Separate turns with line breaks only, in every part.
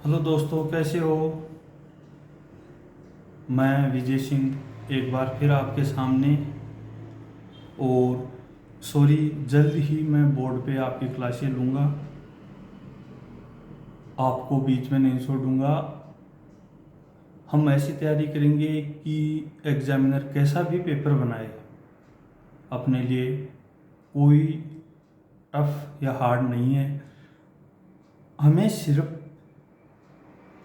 Hello दोस्तों, कैसे हो। मैं विजय सिंह एक बार फिर आपके सामने। और सॉरी, जल्द ही मैं बोर्ड पे आपकी क्लासें लूँगा, आपको बीच में नहीं छोड़ूंगा। हम ऐसी तैयारी करेंगे कि एग्जामिनर कैसा भी पेपर बनाए अपने लिए, कोई टफ या हार्ड नहीं है। हमें सिर्फ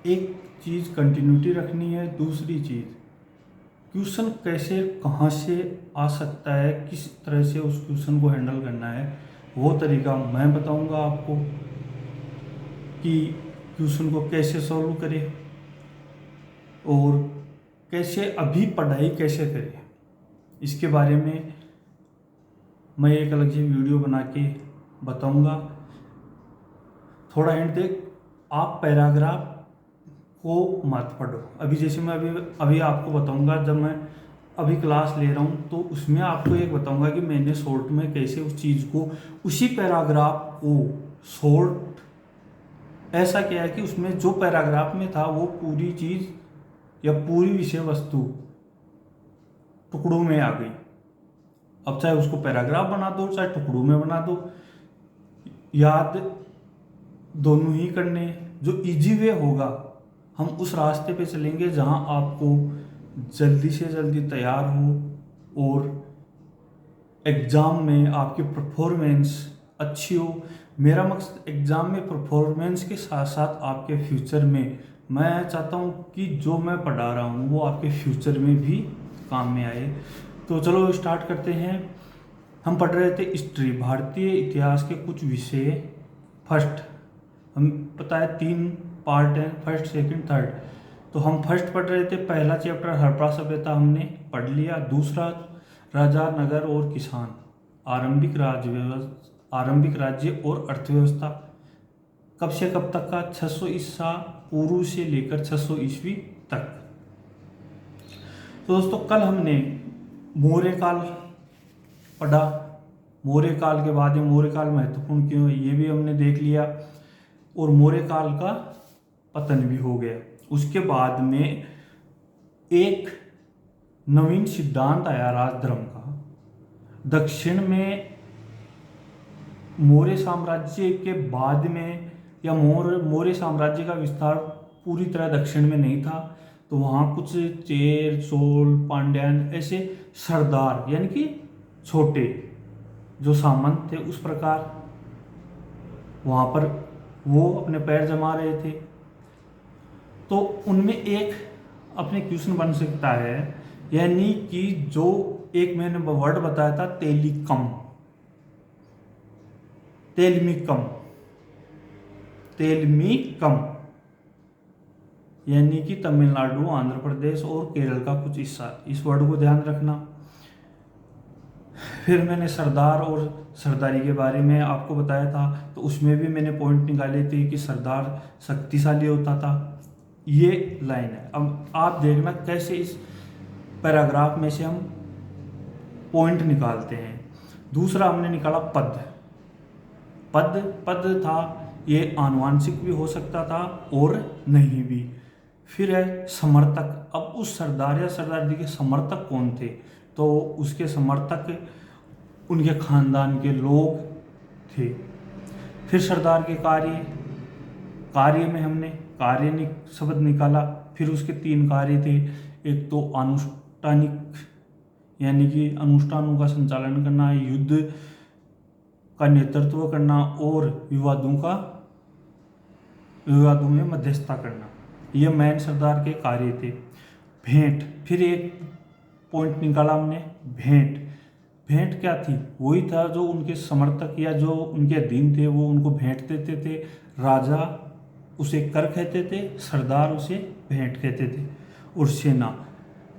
एक चीज़ कंटिन्यूटी रखनी है। दूसरी चीज़, क्वेश्चन कैसे कहाँ से आ सकता है, किस तरह से उस क्वेश्चन को हैंडल करना है, वो तरीका मैं बताऊंगा आपको कि क्वेश्चन को कैसे सॉल्व करें और कैसे अभी पढ़ाई कैसे करें। इसके बारे में मैं एक अलग से वीडियो बना के बताऊंगा। थोड़ा हिंट दे, आप पैराग्राफ को मत पढ़ो। अभी जैसे मैं अभी अभी आपको बताऊंगा, जब मैं अभी क्लास ले रहा हूँ तो उसमें आपको एक बताऊंगा कि मैंने शॉर्ट में कैसे उस चीज़ को, उसी पैराग्राफ को शॉर्ट ऐसा किया है कि उसमें जो पैराग्राफ में था वो पूरी चीज़ या पूरी विषय वस्तु टुकड़ों में आ गई। अब चाहे उसको पैराग्राफ बना दो चाहे टुकड़ों में बना दो, याद दोनों ही करने। जो इजी वे होगा, हम उस रास्ते पे चलेंगे जहां आपको जल्दी से जल्दी तैयार हो और एग्ज़ाम में आपकी परफॉर्मेंस अच्छी हो। मेरा मकसद एग्ज़ाम में परफॉर्मेंस के साथ साथ आपके फ्यूचर में, मैं चाहता हूँ कि जो मैं पढ़ा रहा हूँ वो आपके फ्यूचर में भी काम में आए। तो चलो स्टार्ट करते हैं। हम पढ़ रहे थे हिस्ट्री, भारतीय इतिहास के कुछ विषय। फर्स्ट, हम पता है 3 पार्ट हैं, फर्स्ट सेकंड थर्ड। तो हम फर्स्ट पढ़ रहे थे, पहला चैप्टर हड़प्पा सभ्यता हमने पढ़ लिया। दूसरा राजा, नगर और किसान, आरंभिक राज्य और अर्थव्यवस्था, कब से कब तक का, 600 ईसा पूर्व से लेकर 600 ईस्वी तक। तो दोस्तों कल हमने मौर्य काल पढ़ा। मौर्य काल के बाद में मौर्य काल महत्वपूर्ण क्यों है ये भी हमने देख लिया, और मौर्य काल का पतन भी हो गया। उसके बाद में एक नवीन सिद्धांत आया राजधर्म का। दक्षिण में मौर्य साम्राज्य के बाद में, या मौर्य साम्राज्य का विस्तार पूरी तरह दक्षिण में नहीं था, तो वहाँ कुछ चेर, चोल, पांड्यान ऐसे सरदार यानी कि छोटे जो सामंत थे, उस प्रकार वहाँ पर वो अपने पैर जमा रहे थे। तो उनमें एक अपने क्वेश्चन बन सकता है, यानी कि जो एक मैंने वर्ड बताया था तेलिकम, तेलमिकम, तेलमिकम, यानी कि तमिलनाडु, आंध्र प्रदेश और केरल का कुछ हिस्सा। इस वर्ड को ध्यान रखना। फिर मैंने सरदार और सरदारी के बारे में आपको बताया था, तो उसमें भी मैंने पॉइंट निकाले थे कि सरदार शक्तिशाली होता था। ये लाइन है। अब आप देखना कैसे इस पैराग्राफ में से हम पॉइंट निकालते हैं। दूसरा हमने निकाला पद। पद पद था, ये आनुवांशिक भी हो सकता था और नहीं भी। फिर है समर्थक। अब उस सरदार या सरदार के समर्थक कौन थे, तो उसके समर्थक उनके खानदान के लोग थे। फिर सरदार के कार्य, कार्य में हमने कार्य शब्द निकाला। फिर उसके 3 कार्य थे। एक तो अनुष्ठानिक, यानी कि अनुष्ठानों का संचालन करना, युद्ध का नेतृत्व करना और विवादों में मध्यस्थता करना। ये मैन सरदार के कार्य थे। भेंट, फिर एक पॉइंट निकाला हमने, भेंट। भेंट क्या थी, वही था जो उनके समर्थक या जो उनके अधीन थे वो उनको भेंट देते थे। राजा उसे कर कहते थे, सरदार उसे भेंट कहते थे। और सेना,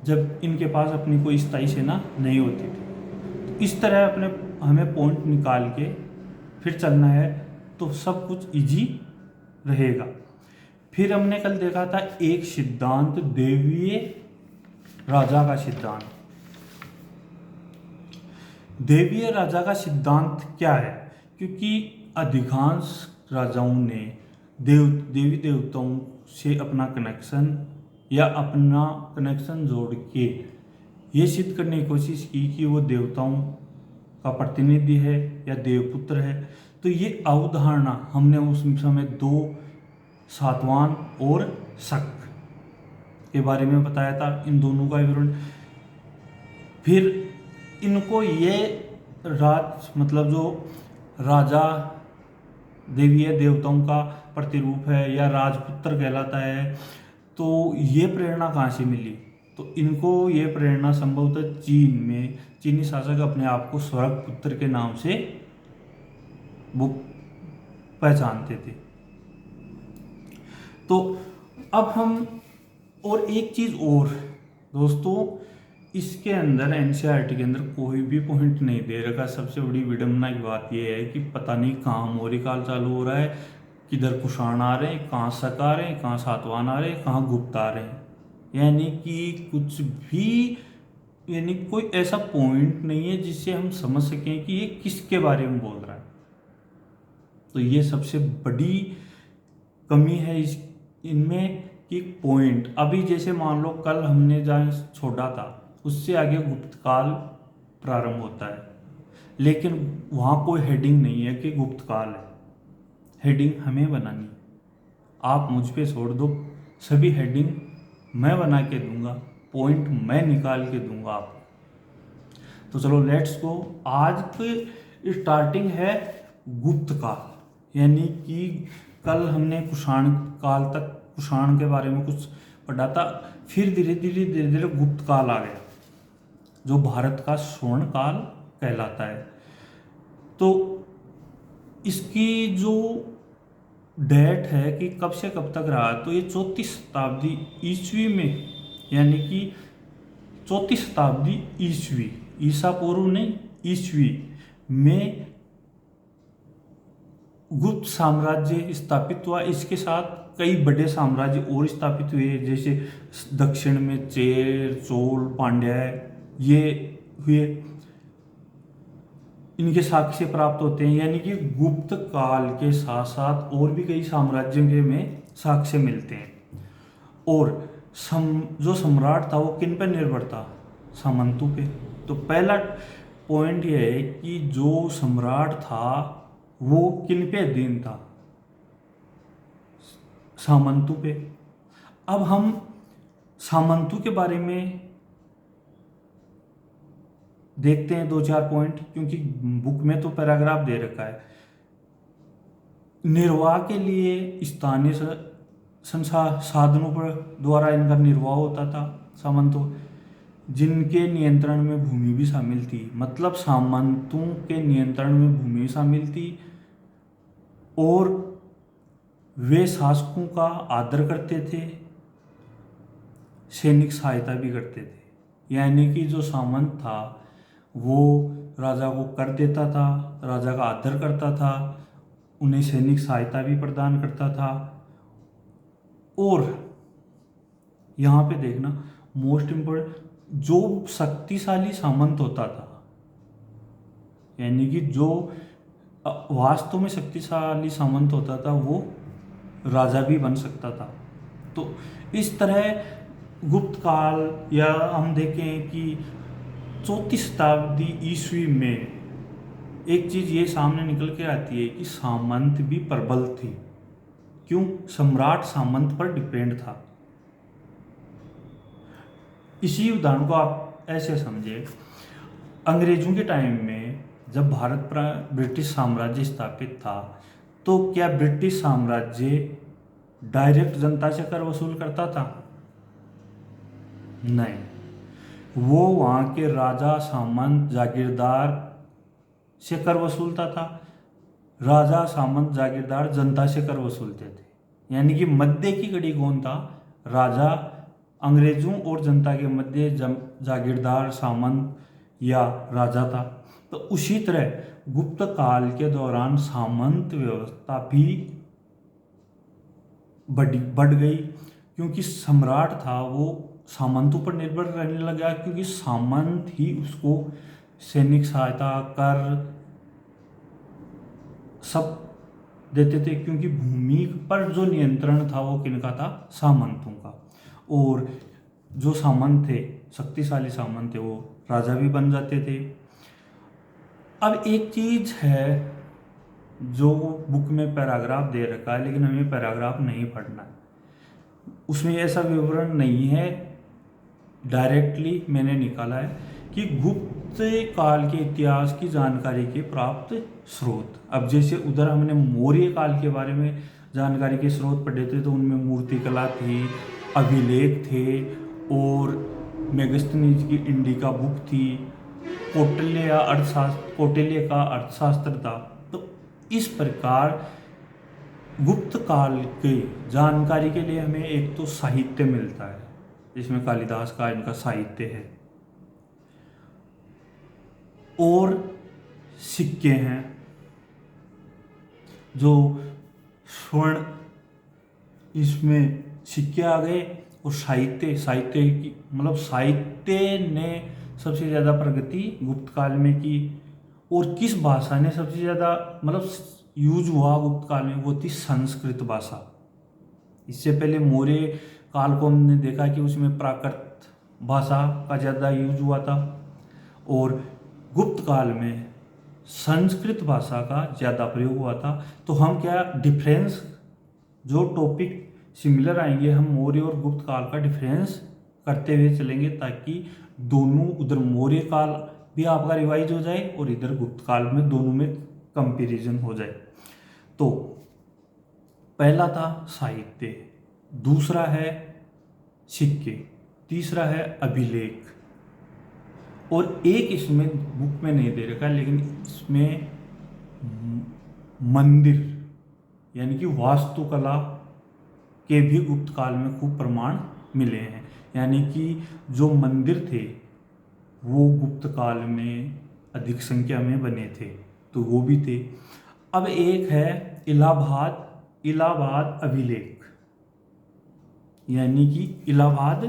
जब इनके पास अपनी कोई स्थायी सेना नहीं होती थी। तो इस तरह अपने हमें पॉइंट निकाल के फिर चलना है, तो सब कुछ इजी रहेगा। फिर हमने कल देखा था एक सिद्धांत, देवीय राजा का सिद्धांत। देवीय राजा का सिद्धांत क्या है, क्योंकि अधिकांश राजाओं ने देवी देवताओं से अपना कनेक्शन जोड़ के ये सिद्ध करने की कोशिश की कि वो देवताओं का प्रतिनिधि है या देवपुत्र है। तो ये अवधारणा हमने उस समय दो, सातवान और शक के बारे में बताया था, इन दोनों का विवरण। फिर इनको ये मतलब जो राजा देवी है, देवताओं का प्रतिरूप है या राजपुत्र कहलाता है, तो ये प्रेरणा कहाँ से मिली? तो इनको ये प्रेरणा संभवतः चीन में चीनी शासक अपने आप को स्वर्ग पुत्र के नाम से वो पहचानते थे। तो अब हम और एक चीज और दोस्तों, इसके अंदर एनसीईआरटी के अंदर कोई भी पॉइंट नहीं दे रखा। सबसे बड़ी विडंबना की बात यह है कि पता नहीं कहाँ मौर्य काल चालू हो रहा है, किधर कुषाण आ रहे हैं, कहाँ शक आ रहे हैं, कहाँ सातवाहन आ रहे हैं, कहाँ गुप्त आ रहे हैं। यानी कि कुछ भी, यानी कोई ऐसा पॉइंट नहीं है जिससे हम समझ सकें कि ये किसके बारे में बोल रहा है। तो ये सबसे बड़ी कमी है इनमें कि पॉइंट, अभी जैसे मान लो कल हमने जहाँ छोड़ा था उससे आगे गुप्त काल प्रारंभ होता है, लेकिन वहाँ कोई हेडिंग नहीं है कि गुप्त काल है। हेडिंग हमें बनानी, आप मुझ पे छोड़ दो, सभी हेडिंग मैं बना के दूंगा, पॉइंट मैं निकाल के दूंगा आपको। तो चलो लेट्स गो। आज की स्टार्टिंग है गुप्त काल, यानी कि कल हमने कुषाण काल तक कुषाण के बारे में कुछ पढ़ा था, फिर धीरे धीरे गुप्त काल आ गया जो भारत का स्वर्ण काल कहलाता है। तो इसकी जो डेट है कि कब से कब तक रहा, तो ये 34 शताब्दी ईस्वी में, यानी कि 34 शताब्दी ईस्वी, ईसा पूर्व नहीं, ईस्वी में गुप्त साम्राज्य स्थापित हुआ। इसके साथ कई बड़े साम्राज्य और स्थापित हुए, जैसे दक्षिण में चेर, चोल, पांड्या ये हुए, इनके साक्ष्य प्राप्त होते हैं। यानी कि गुप्त काल के साथ साथ और भी कई साम्राज्यों के में साक्ष्य मिलते हैं। और जो सम्राट था वो किन पर निर्भर था? सामंतों पे। तो पहला पॉइंट यह है कि जो सम्राट था वो किन पे अधीन था? सामंतों पे। अब हम सामंतों के बारे में देखते हैं दो चार पॉइंट, क्योंकि बुक में तो पैराग्राफ दे रखा है। निर्वाह के लिए स्थानीय संसाधनों पर द्वारा इनका निर्वाह होता था सामंतों, जिनके नियंत्रण में भूमि भी शामिल थी। मतलब सामंतों के नियंत्रण में भूमि शामिल थी और वे शासकों का आदर करते थे, सैनिक सहायता भी करते थे। यानी कि जो सामंत था वो राजा को कर देता था, राजा का आदर करता था, उन्हें सैनिक सहायता भी प्रदान करता था। और यहाँ पे देखना मोस्ट इम्पोर्टेंट, जो शक्तिशाली सामंत होता था, यानी कि जो वास्तव में शक्तिशाली सामंत होता था वो राजा भी बन सकता था। तो इस तरह गुप्त काल, या हम देखें कि 34 शताब्दी ईस्वी में एक चीज ये सामने निकल के आती है कि सामंत भी प्रबल थी। क्यों? सम्राट सामंत पर डिपेंड था। इसी उदाहरण को आप ऐसे समझे, अंग्रेजों के टाइम में जब भारत पर ब्रिटिश साम्राज्य स्थापित था, तो क्या ब्रिटिश साम्राज्य डायरेक्ट जनता से कर वसूल करता था? नहीं, वो वहाँ के राजा, सामंत, जागीरदार से कर वसूलता था। राजा, सामंत, जागीरदार जनता से कर वसूलते थे। यानी कि मध्य की कड़ी कौन था? राजा, अंग्रेजों और जनता के मध्य जागीरदार, सामंत या राजा था। तो उसी तरह गुप्त काल के दौरान सामंत व्यवस्था भी बढ़ गई, क्योंकि सम्राट था वो सामंतों पर निर्भर रहने लगा, क्योंकि सामंत ही उसको सैनिक सहायता, कर सब देते थे, क्योंकि भूमि पर जो नियंत्रण था वो किनका था, सामंतों का। और जो सामंत थे, शक्तिशाली सामंत थे, वो राजा भी बन जाते थे। अब एक चीज है जो बुक में पैराग्राफ दे रखा है, लेकिन हमें पैराग्राफ नहीं पढ़ना है, उसमें ऐसा विवरण नहीं है, डायरेक्टली मैंने निकाला है कि गुप्त काल के इतिहास की जानकारी के प्राप्त स्रोत। अब जैसे उधर हमने मौर्य काल के बारे में जानकारी के स्रोत पढ़े थे, तो उनमें मूर्तिकला थी, अभिलेख थे, और मेगस्थनीज की इंडिका बुक थी, कौटिल्य का अर्थशास्त्र था। तो इस प्रकार गुप्त काल के जानकारी के लिए हमें एक तो साहित्य मिलता है, जिसमें कालिदास का इनका साहित्य है, और सिक्के हैं जो स्वर्ण, इसमें सिक्के आ गए। और साहित्य की मतलब साहित्य ने सबसे ज़्यादा प्रगति गुप्त काल में की। और किस भाषा ने सबसे ज़्यादा मतलब यूज हुआ गुप्त काल में, वो थी संस्कृत भाषा। इससे पहले मौर्य काल को हमने देखा कि उसमें प्राकृत भाषा का ज़्यादा यूज हुआ था, और गुप्त काल में संस्कृत भाषा का ज़्यादा प्रयोग हुआ था। तो हम क्या डिफरेंस, जो टॉपिक सिमिलर आएंगे, हम मौर्य और गुप्त काल का डिफरेंस करते हुए चलेंगे, ताकि दोनों, उधर मौर्य काल भी आपका रिवाइज हो जाए और इधर गुप्त काल में, दोनों में कंपैरिजन हो जाए। तो पहला था साहित्य, दूसरा है सिक्के, तीसरा है अभिलेख, और एक इसमें बुक में नहीं दे रखा, लेकिन इसमें मंदिर यानी कि वास्तुकला के भी गुप्त काल में खूब प्रमाण मिले हैं। यानी कि जो मंदिर थे वो गुप्त काल में अधिक संख्या में बने थे, तो वो भी थे। अब एक है इलाहाबाद अभिलेख, यानी कि इलाहाबाद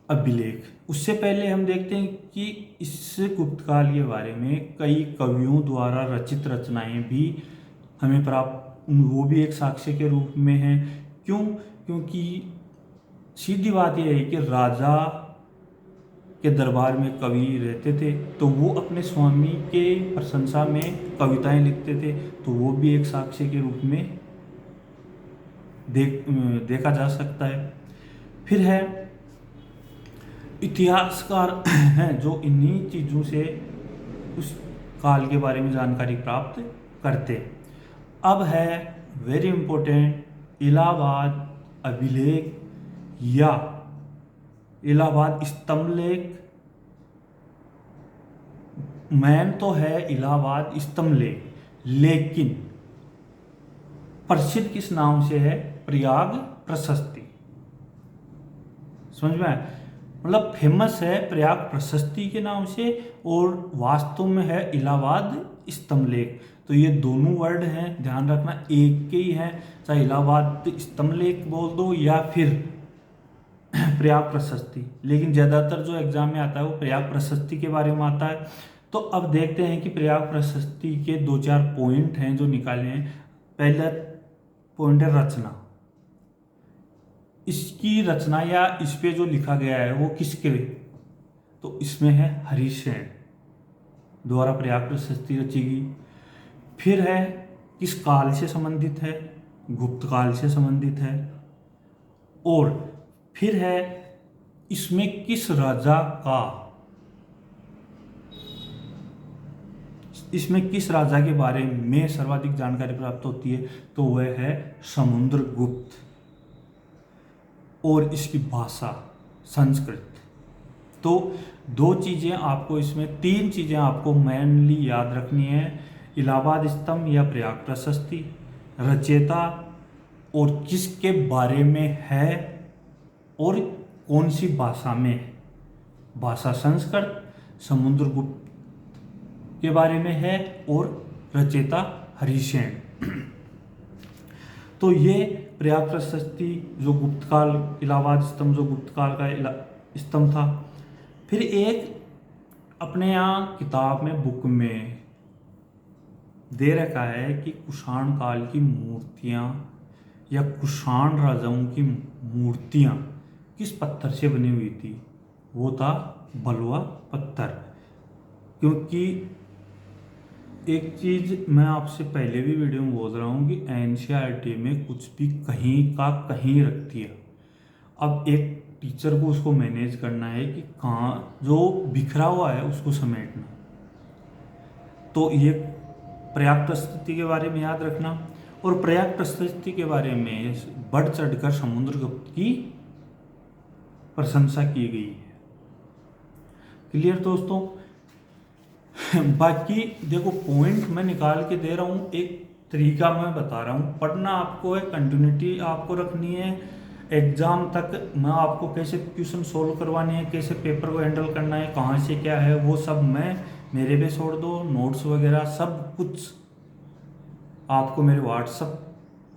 अभिलेख। उससे पहले हम देखते हैं कि इस गुप्त काल के बारे में कई कवियों द्वारा रचित रचनाएं भी हमें प्राप्त, वो भी एक साक्ष्य के रूप में है। क्यों? क्योंकि सीधी बात यह है कि राजा के दरबार में कवि रहते थे, तो वो अपने स्वामी के प्रशंसा में कविताएं लिखते थे, तो वो भी एक साक्ष्य के रूप में देखा जा सकता है। फिर है इतिहासकार हैं जो इन्हीं चीज़ों से उस काल के बारे में जानकारी प्राप्त करते। अब है वेरी इंपॉर्टेंट इलाहाबाद अभिलेख या इलाहाबाद स्तंभ लेख। मैन तो है इलाहाबाद स्तंभ लेख, लेकिन प्रसिद्ध किस नाम से है? प्रयाग प्रशस्ति। समझ में आया? मतलब फेमस है प्रयाग प्रशस्ति के नाम से, और वास्तव में है इलाहाबाद स्तंभ लेख। तो ये दोनों वर्ड हैं, ध्यान रखना एक के ही हैं, चाहे इलाहाबाद स्तंभ लेख बोल दो या फिर प्रयाग प्रशस्ति, लेकिन ज़्यादातर जो एग्जाम में आता है वो प्रयाग प्रशस्ति के बारे में आता है। तो अब देखते हैं कि प्रयाग प्रशस्ति के 2-4 पॉइंट हैं जो निकाले हैं। पहला पॉइंट है रचना। इसकी रचना या इस पे जो लिखा गया है वो किसके? तो इसमें है हरिसेन द्वारा प्रयाग प्रशस्ति रची गई। फिर है किस काल से संबंधित है? गुप्त काल से संबंधित है। और फिर है इसमें किस राजा के बारे में सर्वाधिक जानकारी प्राप्त होती है? तो वह है समुद्रगुप्त। और इसकी भाषा संस्कृत। तो 2 चीज़ें आपको इसमें, 3 चीज़ें आपको मेनली याद रखनी है, इलाहाबाद स्तंभ या प्रयाग प्रशस्ति, रचयिता और किसके बारे में है और कौन सी भाषा में है। भाषा संस्कृत, समुद्रगुप्त के बारे में है और रचयिता हरिसेन। तो ये प्रयाग प्रशस्ति जो गुप्त काल, इलाहाबाद स्तंभ जो गुप्त काल का स्तंभ था। फिर एक अपने यहाँ किताब में, बुक में दे रखा है कि कुषाण काल की मूर्तियां या कुषाण राजाओं की मूर्तियां किस पत्थर से बनी हुई थी। वो था बलुआ पत्थर। क्योंकि एक चीज़ मैं आपसे पहले भी वीडियो में बोल रहा हूँ कि एनसीईआरटी में कुछ भी कहीं का कहीं रखती है। अब एक टीचर को उसको मैनेज करना है कि कहाँ जो बिखरा हुआ है उसको समेटना। तो ये पर्याप्त स्थिति के बारे में याद रखना, और पर्याप्त स्थिति के बारे में बढ़ चढ़कर समुद्रगुप्त की प्रशंसा की गई है। क्लियर दोस्तों। बाकी देखो पॉइंट मैं निकाल के दे रहा हूँ, एक तरीका मैं बता रहा हूँ। पढ़ना आपको है, कंटिन्यूटी आपको रखनी है एग्जाम तक। मैं आपको कैसे क्वेश्चन सोल्व करवाने हैं, कैसे पेपर को हैंडल करना है, कहाँ से क्या है, वो सब मैं मेरे पे छोड़ दो। नोट्स वगैरह सब कुछ आपको मेरे व्हाट्सएप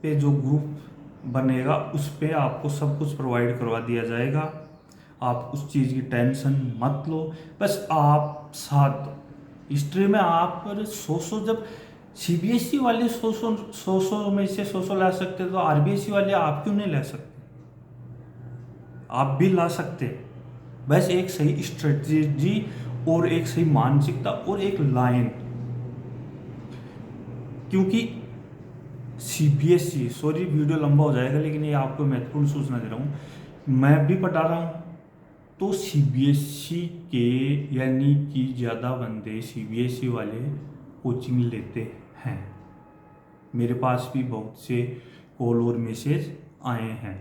पे जो ग्रुप बनेगा उस पर आपको सब कुछ प्रोवाइड करवा दिया जाएगा। आप उस चीज़ की टेंशन मत लो, बस आप साथ दो। हिस्ट्री में आप 100 जब सीबीएसई वाले 100 में से 100 ला सकते तो आरबीएसई वाले आप क्यों नहीं ला सकते? आप भी ला सकते। बस एक सही स्ट्रेटजी और एक सही मानसिकता और एक लाइन। क्योंकि सीबीएसई, सॉरी वीडियो लंबा हो जाएगा लेकिन ये आपको महत्वपूर्ण सूचना दे रहा हूँ, मैं भी पढ़ा रहा हूँ। तो सीबीएसई के यानी कि ज़्यादा बंदे सीबीएसई वाले कोचिंग लेते हैं। मेरे पास भी बहुत से कॉल और मैसेज आए हैं।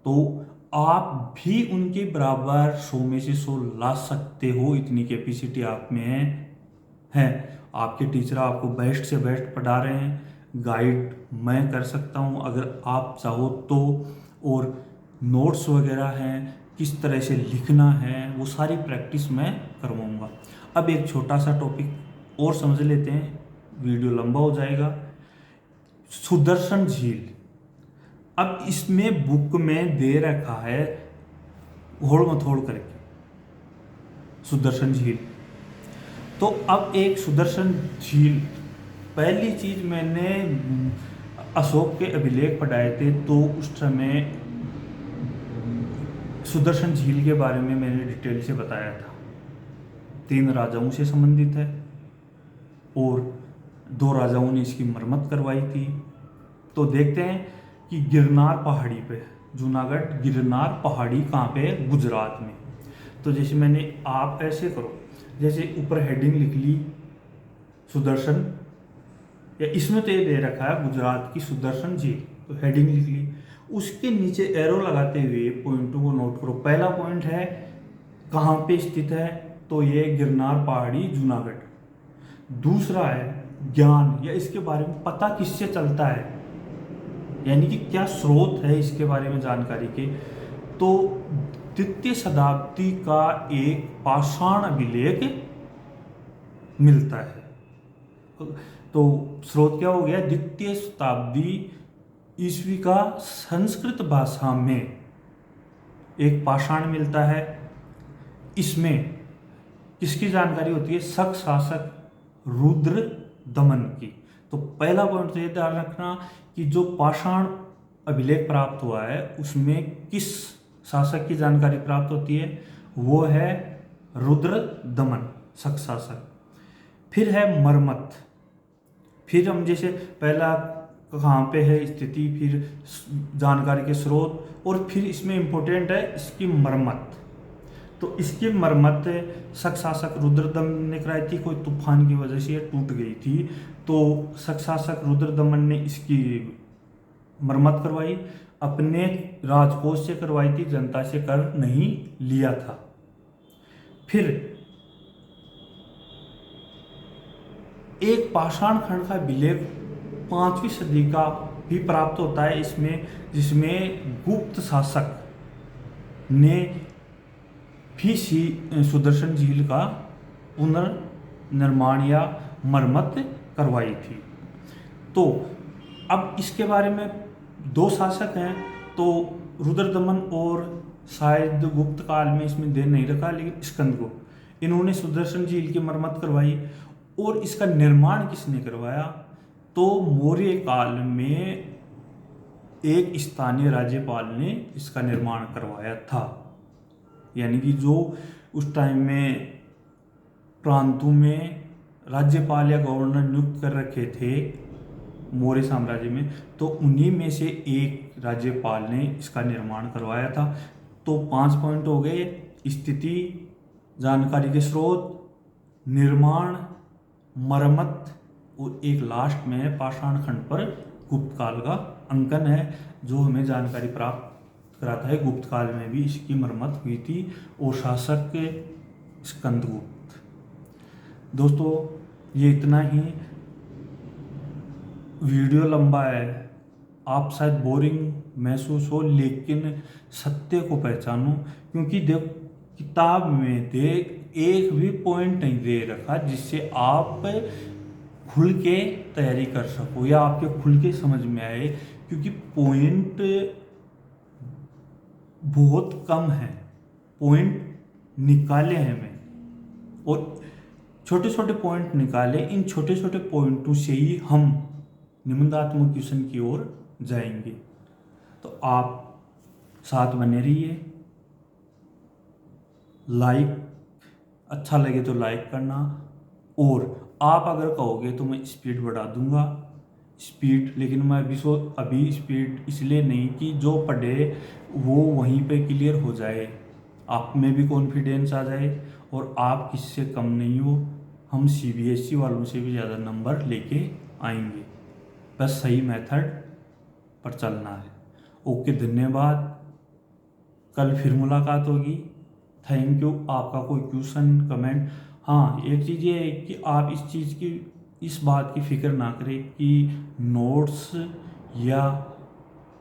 तो आप भी उनके बराबर 100 में से 100 ला सकते हो, इतनी कैपेसिटी आप में है। आपके टीचर आपको बेस्ट से बेस्ट पढ़ा रहे हैं, गाइड मैं कर सकता हूं अगर आप चाहो तो। और नोट्स वगैरह हैं, किस तरह से लिखना है, वो सारी प्रैक्टिस मैं करवाऊंगा। अब एक छोटा सा टॉपिक और समझ लेते हैं, वीडियो लंबा हो जाएगा। सुदर्शन झील। अब इसमें बुक में दे रखा है होड़ मथोड़ करके सुदर्शन झील। तो अब एक सुदर्शन झील, पहली चीज मैंने अशोक के अभिलेख पढ़ाए थे तो उस समय सुदर्शन झील के बारे में मैंने डिटेल से बताया था। 3 राजाओं से संबंधित है और 2 राजाओं ने इसकी मरम्मत करवाई थी। तो देखते हैं कि गिरनार पहाड़ी पे, जूनागढ़ गिरनार पहाड़ी कहाँ पे है? गुजरात में। तो जैसे मैंने, आप ऐसे करो, जैसे ऊपर हेडिंग लिख ली सुदर्शन, या इसमें तो ये दे रखा है गुजरात की सुदर्शन झील, तो हेडिंग लिख ली। उसके नीचे एरो लगाते हुए पॉइंटों को नोट करो। पहला पॉइंट है कहाँ पे स्थित है, तो ये गिरनार पहाड़ी जूनागढ़। दूसरा है ज्ञान, या इसके बारे में पता किससे चलता है, यानी कि क्या स्रोत है इसके बारे में जानकारी के। तो 2वीं शताब्दी का एक पाषाण अभिलेख मिलता है। तो स्रोत क्या हो गया? 2वीं शताब्दी ईस्वी का संस्कृत भाषा में एक पाषाण मिलता है। इसमें किसकी जानकारी होती है? शक शासक रुद्र दमन की। तो पहला पॉइंट तो ये ध्यान रखना कि जो पाषाण अभिलेख प्राप्त हुआ है उसमें किस शासक की जानकारी प्राप्त होती है, वो है रुद्र दमन, शक शासक। फिर है मरम्मत। फिर हम जैसे पहला कहाँ पे है स्थिति, फिर जानकारी के स्रोत, और फिर इसमें इंपॉर्टेंट है इसकी मरम्मत। तो इसकी मरम्मत शक शासक रुद्रदमन ने कराई थी। कोई तूफान की वजह से ये टूट गई थी, तो शक शासक रुद्रदमन ने इसकी मरम्मत करवाई। अपने राजकोष से करवाई थी, जनता से कर नहीं लिया था। फिर एक पाषाण खंड का अभिलेख 5वीं सदी का भी प्राप्त होता है इसमें, जिसमें गुप्त शासक ने भी सुदर्शन झील का पुनर्निर्माण या मरम्मत करवाई थी। तो अब इसके बारे में 2 शासक हैं, तो रुद्रदमन और शायद गुप्त काल में इसमें दे नहीं रखा, लेकिन स्कंदगुप्त, इन्होंने सुदर्शन झील की मरम्मत करवाई। और इसका निर्माण किसने करवाया? तो मौर्य काल में एक स्थानीय राज्यपाल ने इसका निर्माण करवाया था। यानी कि जो उस टाइम में प्रांतों में राज्यपाल या गवर्नर नियुक्त कर रखे थे मौर्य साम्राज्य में, तो उन्हीं में से एक राज्यपाल ने इसका निर्माण करवाया था। तो 5 पॉइंट हो गए: स्थिति, जानकारी के स्रोत, निर्माण, मरम्मत, और एक लास्ट में है पाषाण खंड पर गुप्त काल का अंकन है, जो हमें जानकारी प्राप्त कराता है गुप्त काल में भी इसकी मरम्मत हुई थी और शासक स्कंदगुप्त। दोस्तों, ये इतना ही। वीडियो लंबा है, आप शायद बोरिंग महसूस हो, लेकिन सत्य को पहचानो। क्योंकि देख, किताब में देख एक भी पॉइंट नहीं दे रखा जिससे आप खुल के तैयारी कर सको या आपके खुल के समझ में आए, क्योंकि पॉइंट बहुत कम है। पॉइंट निकाले हैं मैं, और छोटे छोटे पॉइंट निकाले। इन छोटे छोटे पॉइंटों से ही हम निबंधात्मक क्वेश्चन की ओर जाएंगे। तो आप साथ बने रहिए। लाइक, अच्छा लगे तो लाइक करना, और आप अगर कहोगे तो मैं स्पीड बढ़ा दूंगा। स्पीड, लेकिन मैं अभी स्पीड इसलिए नहीं कि जो पढ़े वो वहीं पे क्लियर हो जाए, आप में भी कॉन्फिडेंस आ जाए और आप किससे कम नहीं हो। हम CBSE वालों से भी ज़्यादा नंबर लेके आएंगे, बस सही मेथड पर चलना है। ओके, धन्यवाद। कल फिर मुलाकात होगी। Thank you. आपका कोई क्वेश्चन, कमेंट? हाँ, एक चीज़ ये है कि आप इस बात की फिक्र ना करें कि नोट्स या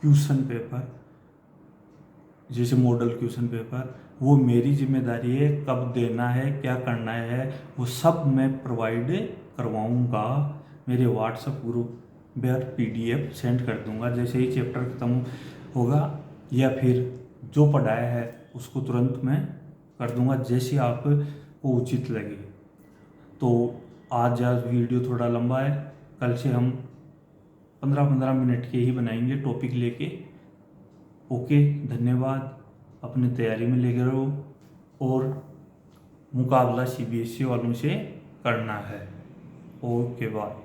क्वेश्चन पेपर, जैसे मॉडल क्वेश्चन पेपर, वो मेरी जिम्मेदारी है। कब देना है, क्या करना है, वो सब मैं प्रोवाइड करवाऊँगा। मेरे व्हाट्सएप ग्रुप पर PDF सेंड कर दूंगा जैसे ही चैप्टर ख़त्म होगा, या फिर जो पढ़ाया है उसको तुरंत मैं कर दूंगा जैसे आपको उचित लगे। तो आज वीडियो थोड़ा लंबा है, कल से हम 15-15 मिनट के ही बनाएंगे टॉपिक लेके। ओके, धन्यवाद। अपनी तैयारी में लगे रहो, और मुकाबला CBSE वालों से करना है। Okay, bye.